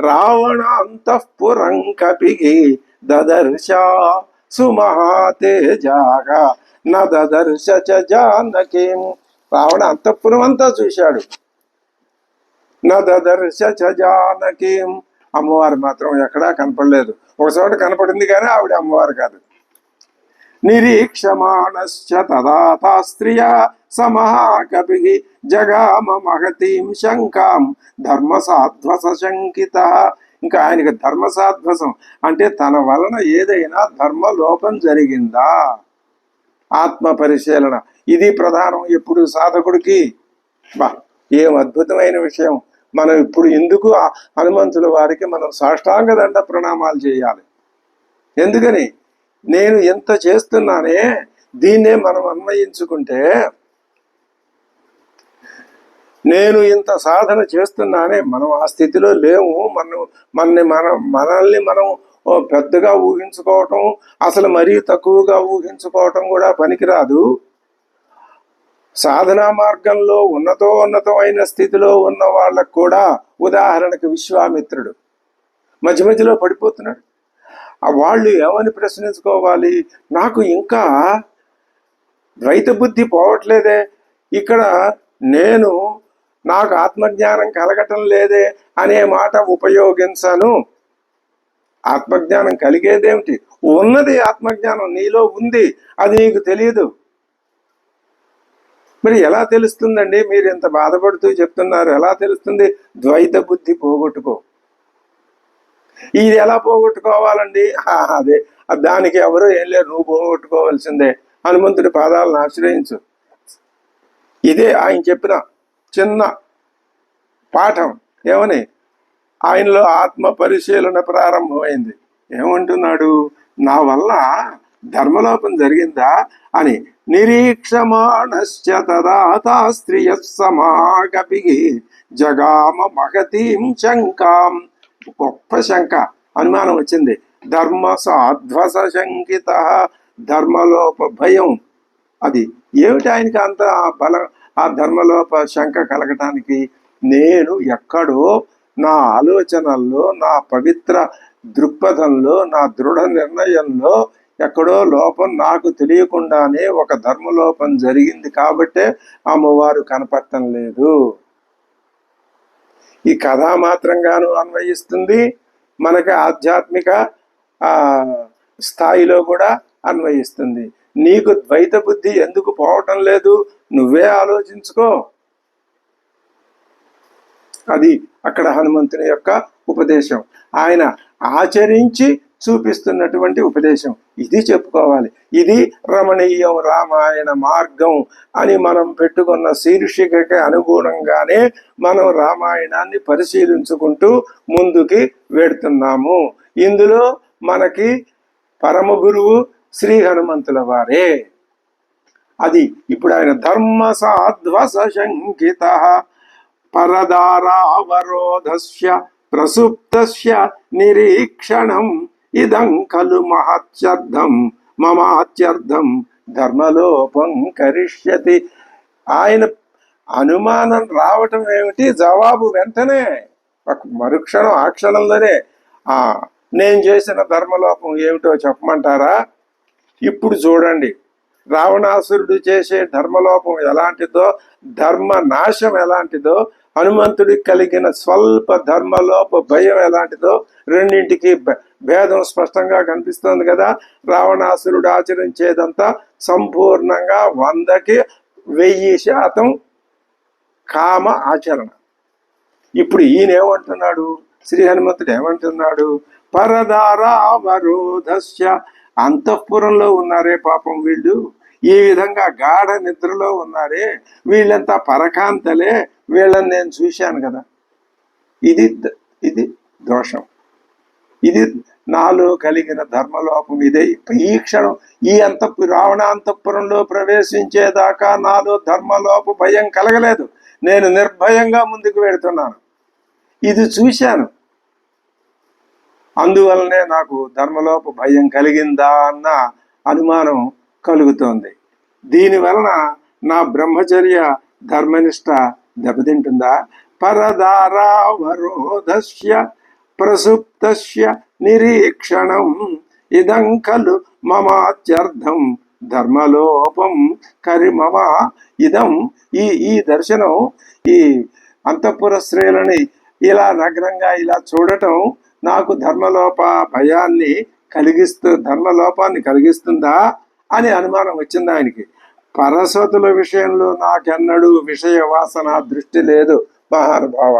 రావణ అంతఃపురం కపిగి దదర్శ సుమహాతేజాగా నదర్శ జానకి. రావణ అంతఃపురం అంతా చూశాడు. నదర్శ జానకి. అమ్మవారు మాత్రం ఎక్కడా కనపడలేదు. ఒక చోట కనపడింది కానీ ఆవిడ అమ్మవారు కాదు. నిరీక్షమాణశ్చ తదా స్త్రియ సమహాకపి జగామ మహతీం శంకాం ధర్మసాధ్వస శంకిత. ఇంకా ఆయనకి ధర్మసాధ్వసం అంటే తన వలన ఏదైనా ధర్మలోపం జరిగిందా, ఆత్మ పరిశీలన, ఇది ప్రధానం ఎప్పుడు సాధకుడికి. ఏం అద్భుతమైన విషయం. మనం ఇప్పుడు ఎందుకు హనుమంతుల వారికి మనం సాష్టాంగ దండ ప్రణామాలు చేయాలి? ఎందుకని? నేను ఎంత చేస్తున్నానే దీన్నే మనం అన్వయించుకుంటే, నేను ఇంత సాధన చేస్తున్నానే, మనం ఆ స్థితిలో లేము. మనల్ని మనం పెద్దగా ఊహించుకోవటం, అసలు మరీ తక్కువగా ఊహించుకోవటం కూడా పనికిరాదు. సాధనా మార్గంలో ఉన్నతమైన స్థితిలో ఉన్న వాళ్ళకు కూడా, ఉదాహరణకు విశ్వామిత్రుడు మధ్య మధ్యలో పడిపోతున్నాడు. వాళ్ళు ఏమని ప్రశ్నించుకోవాలి? నాకు ఇంకా ద్వైత బుద్ధి పోవట్లేదే, ఇక్కడ నాకు ఆత్మజ్ఞానం కలగటం లేదే అనే మాట ఉపయోగించను. ఆత్మజ్ఞానం కలిగేదేమిటి? ఉన్నది ఆత్మజ్ఞానం నీలో ఉంది, అది నీకు తెలియదు. మరి ఎలా తెలుస్తుందండి? మీరు ఇంత బాధపడుతూ చెప్తున్నారు, ఎలా తెలుస్తుంది? ద్వైత బుద్ధి పోగొట్టుకో. ఇది ఎలా పోగొట్టుకోవాలండి? అదే, దానికి ఎవరు ఏం లేరు, నువ్వు పోగొట్టుకోవాల్సిందే. హనుమంతుడి పాదాలను ఆశ్రయించు. ఇదే ఆయన చెప్పిన చిన్న పాఠం. ఏమని? ఆయనలో ఆత్మ పరిశీలన ప్రారంభమైంది. ఏమంటున్నాడు? నా వల్ల ధర్మలోపం జరిగిందా అని. నిరీక్షమాణశ్చ తదా స్త్రియ సమాగపి జగామ మహతీం శంకాం. గొప్ప శంక, అనుమానం వచ్చింది. ధర్మ సాధ్వస శంకిత, ధర్మలోప భయం. అది ఏమిటి ఆయనకి అంత బలం? ఆ ధర్మలోప శంక కలగటానికి నేను ఎక్కడో నా ఆలోచనల్లో, నా పవిత్ర దృక్పథంలో, నా దృఢ నిర్ణయంలో ఎక్కడో లోపం నాకు తెలియకుండానే ఒక ధర్మలోపం జరిగింది కాబట్టే అమ్మవారు కనపడటం లేదు. ఈ కథ మాత్రంగాను అన్వయిస్తుంది, మనకి ఆధ్యాత్మిక స్థాయిలో కూడా అన్వయిస్తుంది. నీకు ద్వైత బుద్ధి ఎందుకు పోవటం లేదు? నువ్వే ఆలోచించుకో. అది అక్కడ హనుమంతుని యొక్క ఉపదేశం. ఆయన ఆచరించి చూపిస్తున్నటువంటి ఉపదేశం. ఇది చెప్పుకోవాలి. ఇది రమణీయం రామాయణ మార్గం అని మనం పెట్టుకున్న శీర్షికకి అనుగుణంగానే మనం రామాయణాన్ని పరిశీలించుకుంటూ ముందుకి వెడుతున్నాము. ఇందులో మనకి పరమ గురువు శ్రీ హనుమంతుల వారే. అది ఇప్పుడు ఆయన ధర్మ సాధ్వస శంకిత పరదారావరోధస్య ప్రసుప్తస్య నిరీక్షణం ఇదం ఖలు మహాత్యర్థం మమాత్యర్థం ధర్మలోపం కరిష్యతి. ఆయన అనుమానం రావటం ఏమిటి? జవాబు వెంటనే, మరుక్షణం, ఆ క్షణంలోనే నేను చేసిన ధర్మలోపం ఏమిటో చెప్పమంటారా? ఇప్పుడు చూడండి, రావణాసురుడు చేసే ధర్మలోపం ఎలాంటిదో, ధర్మ నాశం ఎలాంటిదో, హనుమంతుడికి కలిగిన స్వల్ప ధర్మలోప భయం ఎలాంటిదో రెండింటికి భేదం స్పష్టంగా కనిపిస్తోంది కదా. రావణాసురుడు ఆచరించేదంతా సంపూర్ణంగా 100కి 1000% కామ ఆచరణ. ఇప్పుడు ఈయన ఏమంటున్నాడు? శ్రీ హనుమంతుడు ఏమంటున్నాడు? పరదారావరోధస్య, అంతఃపురంలో ఉన్నారే పాపం వీళ్ళు, ఈ విధంగా గాఢ నిద్రలో ఉన్నారే, వీళ్ళంతా పరకాంతలే, వీళ్ళని నేను చూశాను కదా. ఇది దోషం. ఇది నాలో కలిగిన ధర్మలోపం. ఇదే ఈ క్షణం ఈ రావణ అంతఃపురంలో ప్రవేశించేదాకా నాలో ధర్మలోప భయం కలగలేదు. నేను నిర్భయంగా ముందుకు వెడుతున్నాను. ఇది చూశాను, అందువలనే నాకు ధర్మలోప భయం కలిగిందా అన్న అనుమానం కలుగుతోంది. దీనివలన నా బ్రహ్మచర్య ధర్మనిష్ట దెబ్బతింటుందా? పరదారావరోధస్య ప్రసుప్తస్య నిరీక్షణం ఇదం ఖలు మమాత్యర్థం ధర్మలోపం మమ ఇదం. ఈ దర్శనం, ఈ అంతఃపుర స్త్రీలని ఇలా నగ్నంగా ఇలా చూడటం నాకు ధర్మలోపాన్ని కలిగిస్తుందా అని అనుమానం వచ్చింది ఆయనకి. పరసతుల విషయంలో నాకెన్నడూ విషయ వాసన దృష్టి లేదు మహానుభావ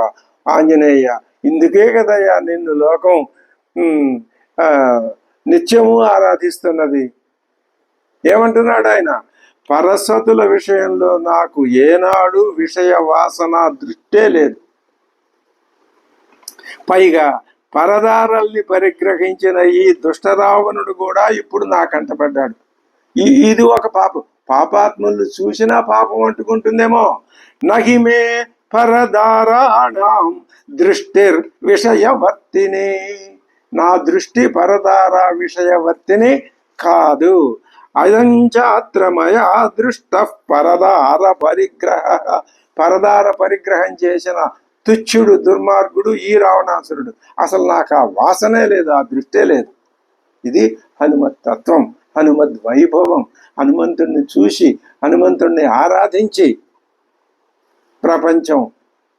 ఆంజనేయ. ఇందుకే కదయ్యా నిన్ను లోకం నిత్యము ఆరాధిస్తున్నది. ఏమంటున్నాడు ఆయన? పరసతుల విషయంలో నాకు ఏనాడు విషయ వాసన దృష్టే లేదు. పైగా పరదారల్ని పరిగ్రహించిన ఈ దుష్టరావణుడు కూడా ఇప్పుడు నా కంటపడ్డాడు. ఇది ఒక పాపం. పాపాత్ములు చూసినా పాపం అంటుకుంటుందేమో. నహిమే పరదారాణం దృష్టిర్ విషయవర్తిని, నా దృష్టి పరదార విషయవర్తిని కాదు. అయంచాత్రమయా దృష్ట పరదార పరిగ్రహ, పరదార పరిగ్రహం చేసిన తుచ్చుడు దుర్మార్గుడు ఈ రావణాసురుడు. అసలు నాకు ఆ వాసనే లేదు, ఆ దృష్టే లేదు. ఇది హనుమత్ తత్వం, హనుమద్ వైభవం. హనుమంతుడిని చూసి, హనుమంతుడిని ఆరాధించి ప్రపంచం,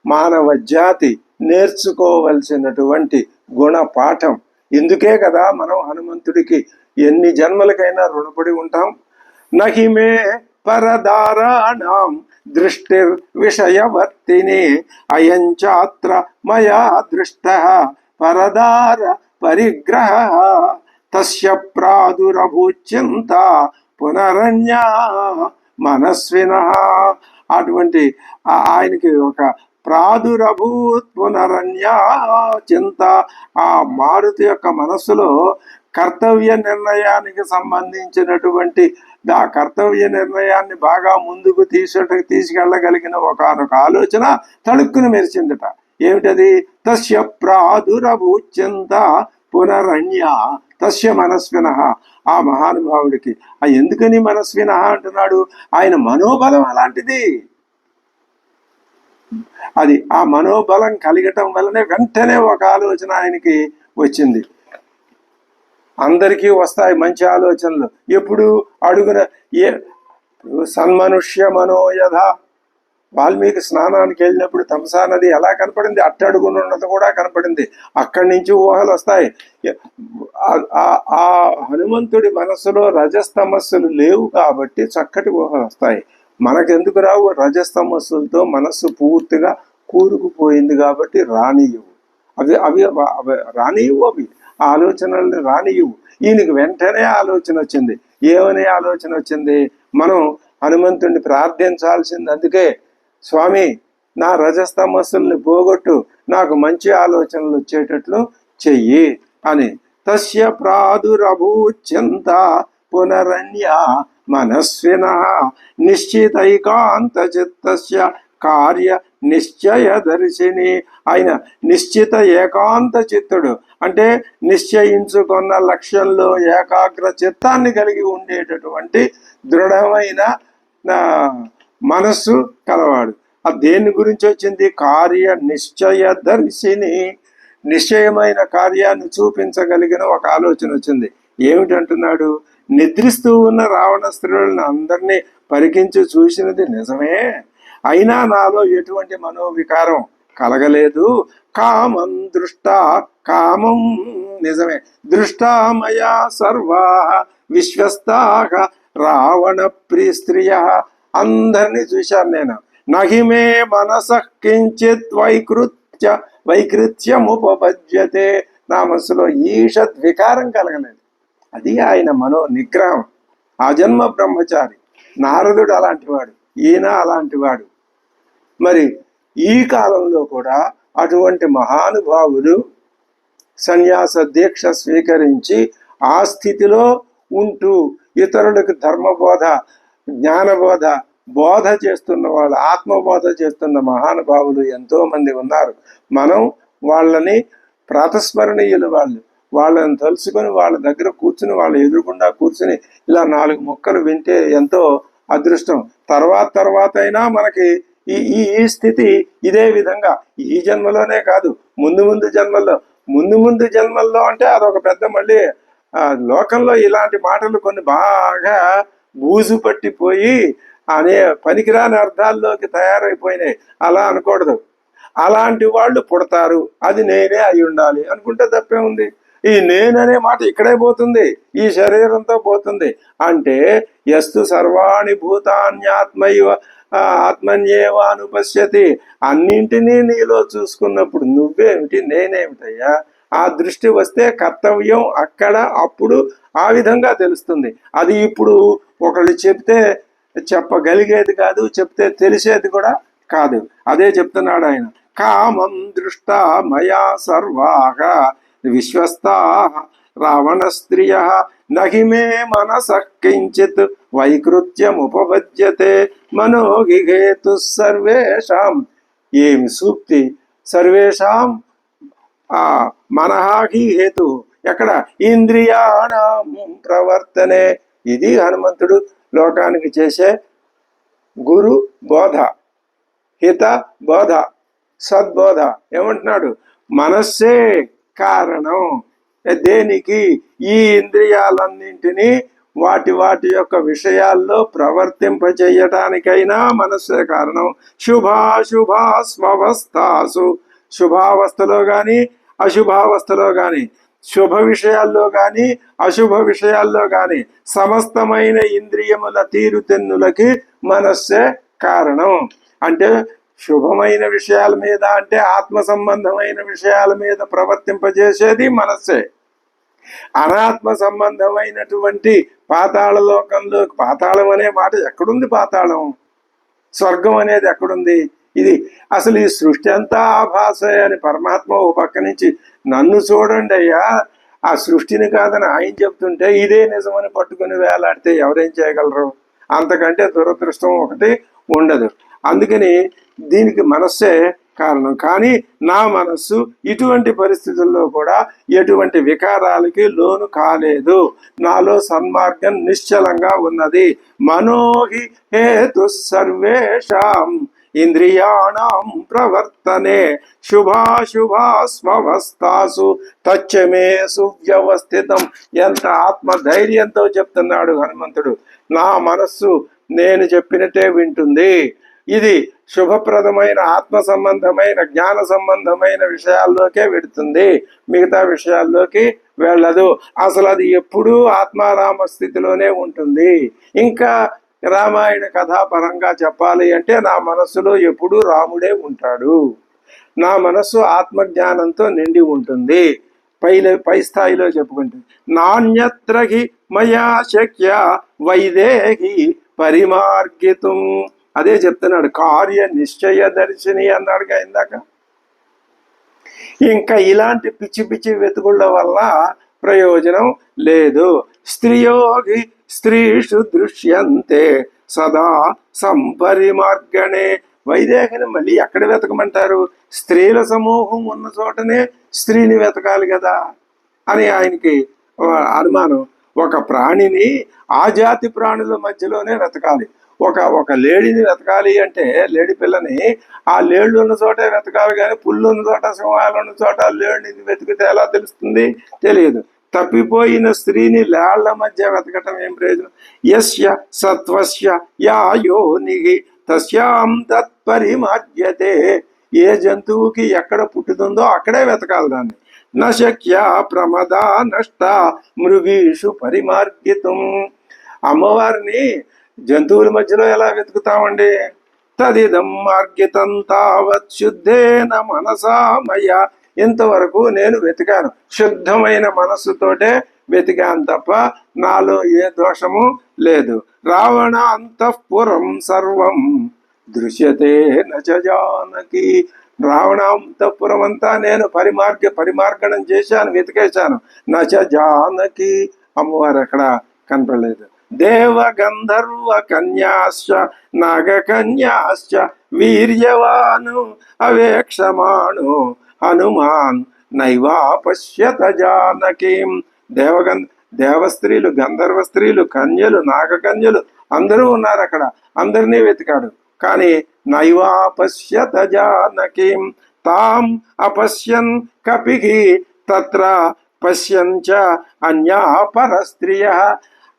మానవ జాతి నేర్చుకోవలసినటువంటి గుణపాఠం. ఇందుకే కదా మనం హనుమంతుడికి ఎన్ని జన్మలకైనా రుణపడి ఉంటాం. నహిమే పరదారాణం దృష్టిర్ విషయవర్తిని అయంచాత్ర మయా దృష్ట పరదార పరిగ్రహ తస్య ప్రాదురభూచ్యంత పునరన్యా మనస్విన. అటువంటి ఆయనకి ఒక ప్రాదురభూత్ పునరన్యా చింత, ఆ మారుతి యొక్క మనస్సులో కర్తవ్య నిర్ణయానికి సంబంధించినటువంటి ఆ కర్తవ్య నిర్ణయాన్ని బాగా ముందుకు తీసుకెళ్ళగలిగిన ఒకనొక ఆలోచన తళుక్కును మెరిచిందట. ఏమిటది? తస్య ప్రాదురభూచ్యంత పునరన్య తస్య మనస్విన. ఆ మహానుభావుడికి ఎందుకని మనస్విన అంటున్నాడు? ఆయన మనోబలం అలాంటిది. అది ఆ మనోబలం కలిగటం వల్లనే వెంటనే ఒక ఆలోచన ఆయనకి వచ్చింది. అందరికీ వస్తాయి మంచి ఆలోచనలు. ఎప్పుడు అడుగున సన్మనుష్య మనోయథ. వాల్మీకి స్నానానికి వెళ్ళినప్పుడు తమసా నది ఎలా కనపడింది? అట్టడుగునున్నది కూడా కనపడింది. అక్కడి నుంచి ఊహలు వస్తాయి. ఆ హనుమంతుడి మనస్సులో రజస్తమస్సులు లేవు కాబట్టి చక్కటి ఊహలు వస్తాయి. మనకెందుకు రావు? రజస్తమస్సులతో మనస్సు పూర్తిగా కూరుకుపోయింది కాబట్టి రానియవు. అవి రానియవు. ఆలోచనల్ని రానియవు. ఈయనకి వెంటనే ఆలోచన వచ్చింది. ఏమని ఆలోచన వచ్చింది? మనం హనుమంతుడిని ప్రార్థించాల్సింది. అందుకే స్వామి నా రజస్తమస్సుల్ని పోగొట్టు, నాకు మంచి ఆలోచనలు వచ్చేటట్లు చెయ్యి అని. తస్య ప్రాదురభూత్యంత పునరన్య మనస్విన నిశ్చితైకాంత చిత్తస్య కార్య నిశ్చయ దర్శిని. ఆయన నిశ్చిత ఏకాంత చిత్తుడు, అంటే నిశ్చయించుకున్న లక్ష్యంలో ఏకాగ్ర చిత్తాన్ని కలిగి ఉండేటటువంటి దృఢమైన మనస్సు కలవాడు. అది దేని గురించి వచ్చింది? కార్య నిశ్చయ దర్శిని. నిశ్చయమైన కార్యాన్ని చూపించగలిగిన ఒక ఆలోచన వచ్చింది. ఏమిటంటున్నాడు? నిద్రిస్తూ ఉన్న రావణ స్త్రీలను అందరినీ పరికించి చూసినది నిజమే, అయినా నాలో ఎటువంటి మనోవికారం కలగలేదు. కామం దృష్టా, కామం నిజమే, దృష్టామయా సర్వా విశ్వస్తాః రావణ ప్రియస్త్రియ. అందరినీ చూశాను నేను. నహిమే మనసః కించిత్ వైకృత్యముపపద్యతే. నా మనసులో ఈషద్ వికారం కలగలేదు. అది ఆయన మనో నిగ్రహం. ఆజన్మ బ్రహ్మచారి నారదుడు అలాంటివాడు, ఈయన అలాంటివాడు. మరి ఈ కాలంలో కూడా అటువంటి మహానుభావులు సన్యాస దీక్ష స్వీకరించి ఆ స్థితిలో ఉంటూ ఇతరులకు ధర్మబోధ, జ్ఞానబోధ, బోధ చేస్తున్న వాళ్ళు, ఆత్మబోధ చేస్తున్న మహానుభావులు ఎంతో మంది ఉన్నారు. మనం వాళ్ళని ప్రాతస్మరణీయులు, వాళ్ళని తలుసుకొని వాళ్ళ దగ్గర కూర్చుని, వాళ్ళ ఎదురుకుండా కూర్చుని ఇలా 4 ముక్కలు వింటే ఎంతో అదృష్టం. తర్వాత అయినా మనకి ఈ స్థితి ఇదే విధంగా ఈ జన్మలోనే కాదు, ముందు జన్మల్లో అంటే అదొక పెద్ద మళ్ళీ లోకంలో ఇలాంటి మాటలు కొన్ని బాగా బూజు పట్టిపోయి అనే పనికిరాని అర్థాల్లోకి తయారైపోయినాయి. అలా అనకూడదు. అలాంటి వాళ్ళు పుడతారు, అది నేనే అయి ఉండాలి అనుకుంటే తప్పే ఉంది. ఈ నేననే మాట ఇక్కడే పోతుంది, ఈ శరీరంతో పోతుంది. అంటే యస్తు సర్వాణి భూతాన్యాత్మైవ ఆత్మన్యేవ అనుపశ్యతి. అన్నింటినీ నీలో చూసుకున్నప్పుడు నువ్వేమిటి, నేనేమిటయ్యా? ఆ దృష్టి వస్తే కర్తవ్యం అక్కడ అప్పుడు ఆ విధంగా తెలుస్తుంది. అది ఇప్పుడు ఒకళ్ళు చెప్తే చెప్పగలిగేది కాదు, చెప్తే తెలిసేది కూడా కాదు. అదే చెప్తున్నాడు ఆయన. కామం దృష్టా మయా సర్వాః విశ్వస్తాః రావణ స్త్రియ నహిమే మనసః కించిత్ వైకృత్యముపపద్యతే మనోగిహేతు సర్వేషాం. ఏమి సూక్తి! సర్వేషాం మనహాహి హేతు. ఎక్కడ? ఇంద్రియాణం ప్రవర్తనే. ఇది హనుమంతుడు లోకానికి చేసే గురు బోధ, హిత బోధ, సద్బోధ. ఏమంటున్నాడు? మనస్సే కారణం. దేనికి? ఈ ఇంద్రియాలన్నింటినీ వాటి యొక్క విషయాల్లో ప్రవర్తింపచేయటానికైనా మనస్సే కారణం. శుభాశుభాస్వస్థాసు, శుభావస్థలో కానీ అశుభావస్థలో కానీ, శుభ విషయాల్లో కానీ అశుభ విషయాల్లో కానీ సమస్తమైన ఇంద్రియముల తీరుతెన్నులకి మనస్సే కారణం. అంటే శుభమైన విషయాల మీద, అంటే ఆత్మ సంబంధమైన విషయాల మీద ప్రవర్తింపజేసేది మనస్సే. అనాత్మ సంబంధమైనటువంటి పాతాళ లోకంలో, పాతాళం అనే మాట ఎక్కడుంది? పాతాళం, స్వర్గం అనేది ఎక్కడుంది? ఇది అసలు ఈ సృష్టి అంతా ఆభాస అని పరమాత్మ ఓ పక్క నుంచి నన్ను చూడండి అయ్యా, ఆ సృష్టిని కాదని ఆయన చెప్తుంటే ఇదే నిజమని పట్టుకుని వేలాడితే ఎవరేం చేయగలరు? అంతకంటే దురదృష్టం ఒకటి ఉండదు. అందుకని దీనికి మనస్సే కారణం. కానీ నా మనస్సు ఇటువంటి పరిస్థితుల్లో కూడా ఎటువంటి వికారాలకి లోను కాలేదు. నాలో సన్మార్గం నిశ్చలంగా ఉన్నది. మనోహి హేతు సర్వేషాం ఇంద్రియాణం ప్రవర్తనే శుభాశుభాస్వస్థాసు తచ్చమే సువ్యవస్థితం. ఎంత ఆత్మధైర్యంతో చెప్తున్నాడు హనుమంతుడు. నా మనస్సు నేను చెప్పినట్టే వింటుంది. ఇది శుభప్రదమైన ఆత్మ సంబంధమైన జ్ఞాన సంబంధమైన విషయాల్లోకే వెడుతుంది, మిగతా విషయాల్లోకి వెళ్ళదు. అసలు అది ఎప్పుడూ ఆత్మారామ స్థితిలోనే ఉంటుంది. ఇంకా రామాయణ కథాపరంగా చెప్పాలి అంటే నా మనస్సులో ఎప్పుడూ రాముడే ఉంటాడు. నా మనస్సు ఆత్మజ్ఞానంతో నిండి ఉంటుంది. పై స్థాయిలో చెప్పుకుంటే నాణ్యత్ర హి మయా శక్య వైదేహి పరిమార్గితం. అదే చెప్తున్నాడు, కార్య నిశ్చయ దర్శిని అన్నాడుగా ఇందాక. ఇంకా ఇలాంటి పిచ్చి పిచ్చి వెతుకుళ్ళ వల్ల ప్రయోజనం లేదు. స్త్రియోగి స్త్రీషు దృశ్యంతే సదా సంపరిమార్గణే. వైదేహిని మళ్ళీ ఎక్కడ వెతకమంటారు? స్త్రీల సమూహం ఉన్న చోటనే స్త్రీని వెతకాలి కదా అని ఆయనకి అనుమానం. ఒక ప్రాణిని ఆ జాతి ప్రాణుల మధ్యలోనే వెతకాలి. ఒక లేడీని వెతకాలి అంటే, లేడీ పిల్లని ఆ లేళ్ళు ఉన్న చోటే వెతకాలి, కానీ పుల్లు ఉన్న చోట, సింహాలు ఉన్న చోట లేడిని వెతికితే ఎలా తెలుస్తుంది? తెలియదు. తప్పిపోయిన స్త్రీని లేళ్ల మధ్య వెతకటం ఏం ప్రయోజనం? యస్య సత్వస్య యా యోనిహి తస్యాం తత్పరిమార్యతే. ఏ జంతువుకి ఎక్కడ పుట్టుతుందో అక్కడే వెతకాలి దాన్ని. నశక్య ప్రమదా నష్ట మృగీషు పరిమార్గితం. అమ్మవారిని జంతువుల మధ్యలో ఎలా వెతుకుతామండి? తదిదం మార్గితం తావత్ శుద్ధేన మనసామయ. ఇంతవరకు నేను వెతికాను, శుద్ధమైన మనస్సుతోటే వెతికాను తప్ప నాలో ఏ దోషము లేదు. రావణ అంతఃపురం సర్వం దృశ్యతే నచ జానకి. రావణ అంతఃపురం అంతా నేను పరిమార్గణం చేశాను, వెతికేశాను. నచ జానకి, అమ్మవారు ఎక్కడ కనపడలేదు. దేవ గంధర్వ కన్యాశ్చ నాగకన్యాశ్చ వీర్యవాను అవేక్షమాణో హనుమాన్ నైవా పశ్యత జానకీం. దేవ స్త్రీలు, గంధర్వ స్త్రీలు, కన్యలు, నాగకన్యలు అందరూ ఉన్నారు అక్కడ. అందరినీ వెతికాడు, కానీ నైవా పశ్యత జానకీం తాం అపశ్యన్ కపిహి తత్ర పశ్యంచ అన్యా పరస్త్రియ.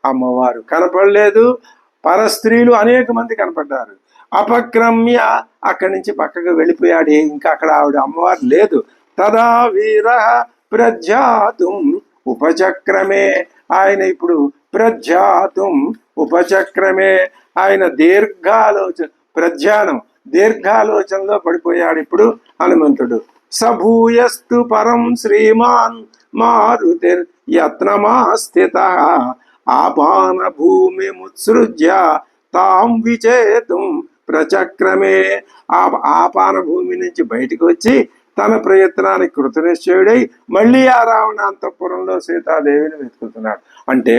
అమ్మవారు కనపడలేదు, పరస్త్రీలు అనేక మంది కనపడ్డారు. అపక్రమ్య, అక్కడి నుంచి పక్కకు వెళ్ళిపోయాడు, ఇంకా అక్కడ ఆవిడ అమ్మవారు లేదు. తదా వీర ప్రజ్ఞాతుం ఉపచక్రమే. ఆయన ఇప్పుడు ప్రజ్ఞాతుం ఉపచక్రమే, ఆయన దీర్ఘాలోచనలో పడిపోయాడు ఇప్పుడు హనుమంతుడు. సభూయస్తు పరం శ్రీమాన్ మారుతిర్ యత్నమాస్థిత ఆపాన భూమి ముత్సృజ్య తాం విచేతుం ప్రచక్రమే. ఆపాన భూమి నుంచి బయటకు వచ్చి తన ప్రయత్నానికి కృతనిశ్చయుడై మళ్ళీ ఆ రావణాంతఃపురంలో సీతాదేవిని వెతుకుతున్నాడు. అంటే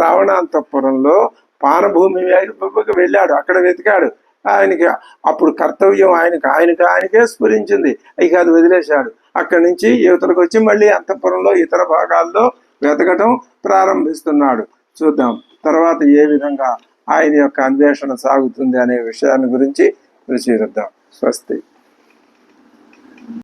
రావణాంతఃపురంలో పానభూమి వైపుకి వెళ్ళాడు, అక్కడ వెతికాడు. ఆయనకి అప్పుడు కర్తవ్యం ఆయనకే స్ఫురించింది, ఇక అది వదిలేశాడు. అక్కడి నుంచి యువతలకు వచ్చి మళ్ళీ అంతఃపురంలో ఇతర భాగాల్లో వెతకటం ప్రారంభిస్తున్నాడు. చూద్దాం తర్వాత ఏ విధంగా ఆయన యొక్క అన్వేషణ సాగుతుంది అనే విషయాన్ని గురించి పరిశీలిద్దాం. స్వస్తి.